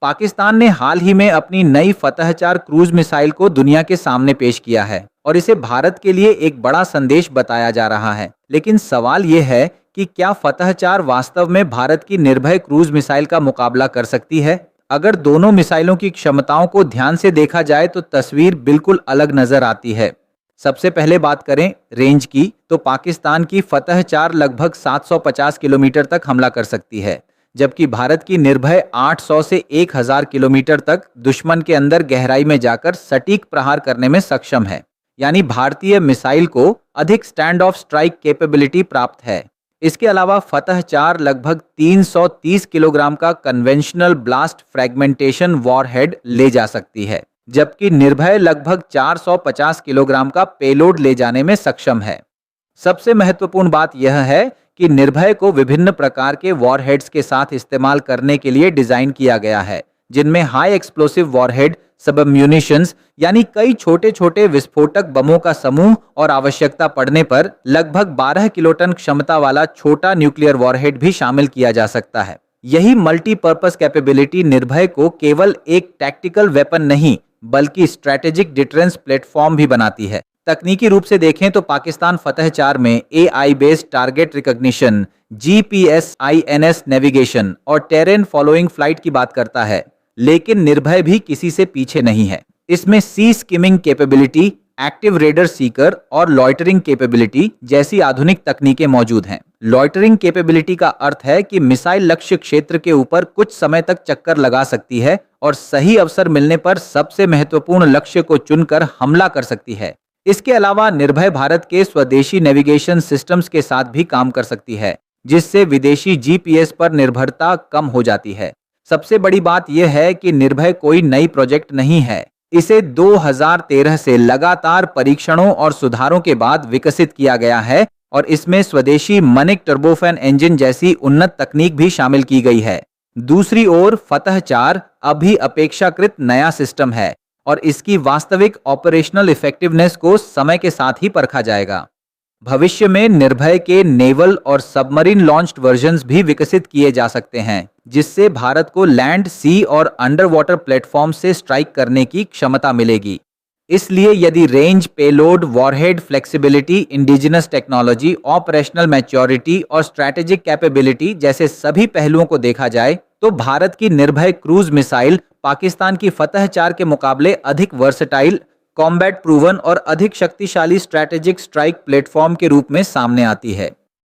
पाकिस्तान ने हाल ही में अपनी नई फतह-4 क्रूज मिसाइल को दुनिया के सामने पेश किया है और इसे भारत के लिए एक बड़ा संदेश बताया जा रहा है। लेकिन सवाल यह है कि क्या फतह-4 वास्तव में भारत की निर्भय क्रूज मिसाइल का मुकाबला कर सकती है? अगर दोनों मिसाइलों की क्षमताओं को ध्यान से देखा जाए तो तस्वीर बिल्कुल अलग नजर आती है। सबसे पहले बात करें रेंज की, तो पाकिस्तान की फतह-4 लगभग 750 किलोमीटर तक हमला कर सकती है, जबकि भारत की निर्भय 800 से 1000 किलोमीटर तक दुश्मन के अंदर गहराई में जाकर सटीक प्रहार करने में सक्षम है। यानी भारतीय मिसाइल को अधिक स्टैंड ऑफ स्ट्राइक कैपेबिलिटी प्राप्त है। इसके अलावा फतह-4 लगभग 330 किलोग्राम का कन्वेंशनल ब्लास्ट फ्रैगमेंटेशन वॉरहेड ले जा सकती है, जबकि निर्भय लगभग 450 किलोग्राम का पेलोड ले जाने में सक्षम है। सबसे महत्वपूर्ण बात यह है कि निर्भय को विभिन्न प्रकार के वॉरहेड्स के साथ इस्तेमाल करने के लिए डिजाइन किया गया है, जिनमें हाई एक्सप्लोसिव वॉरहेड, सबम्यूनिशंस यानी कई छोटे छोटे विस्फोटक बमों का समूह और आवश्यकता पड़ने पर लगभग 12 किलोटन क्षमता वाला छोटा न्यूक्लियर वॉरहेड भी शामिल किया जा सकता है। यही मल्टीपर्पस कैपेबिलिटी निर्भय को केवल एक टैक्टिकल वेपन नहीं बल्कि स्ट्रैटेजिक डिटरेंस प्लेटफॉर्म भी बनाती है। तकनीकी रूप से देखें तो पाकिस्तान फतह-4 में AI based target recognition, GPS-INS navigation और टेरेन फॉलोइंग फ्लाइट की बात करता है, लेकिन निर्भय भी किसी से पीछे नहीं है। इसमें sea skimming capability, active radar seeker और लॉइटरिंग कैपेबिलिटी जैसी आधुनिक तकनीकें मौजूद हैं। लॉइटरिंग कैपेबिलिटी का अर्थ है कि मिसाइल लक्ष्य क्षेत्र के ऊपर कुछ समय तक चक्कर लगा सकती है और सही अवसर मिलने पर सबसे महत्वपूर्ण लक्ष्य को चुनकर हमला कर सकती है। इसके अलावा निर्भय भारत के स्वदेशी नेविगेशन सिस्टम्स के साथ भी काम कर सकती है, जिससे विदेशी GPS पर निर्भरता कम हो जाती है। सबसे बड़ी बात यह है कि निर्भय कोई नई प्रोजेक्ट नहीं है। इसे 2013 से लगातार परीक्षणों और सुधारों के बाद विकसित किया गया है और इसमें स्वदेशी मनिक टर्बोफैन इंजन जैसी उन्नत तकनीक भी शामिल की गई है। दूसरी ओर फतह-4 अभी अपेक्षाकृत नया सिस्टम है और इसकी वास्तविक ऑपरेशनल इफेक्टिवनेस को समय के साथ ही परखा जाएगा। भविष्य में निर्भय के नेवल और सबमरीन लॉन्च्ड वर्जन्स भी विकसित किए जा सकते हैं, जिससे भारत को लैंड, सी और अंडर वाटर प्लेटफॉर्म से स्ट्राइक करने की क्षमता मिलेगी। इसलिए यदि range, payload, warhead flexibility, indigenous technology, operational maturity और स्ट्रैटेजिक कैपेबिलिटी जैसे सभी पहलुओं को देखा जाए तो भारत की निर्भय क्रूज मिसाइल पाकिस्तान की फतह-4 के मुकाबले अधिक वर्सेटाइल, कॉम्बैट प्रूवन और अधिक शक्तिशाली स्ट्रैटेजिक स्ट्राइक प्लेटफॉर्म के रूप में सामने आती है।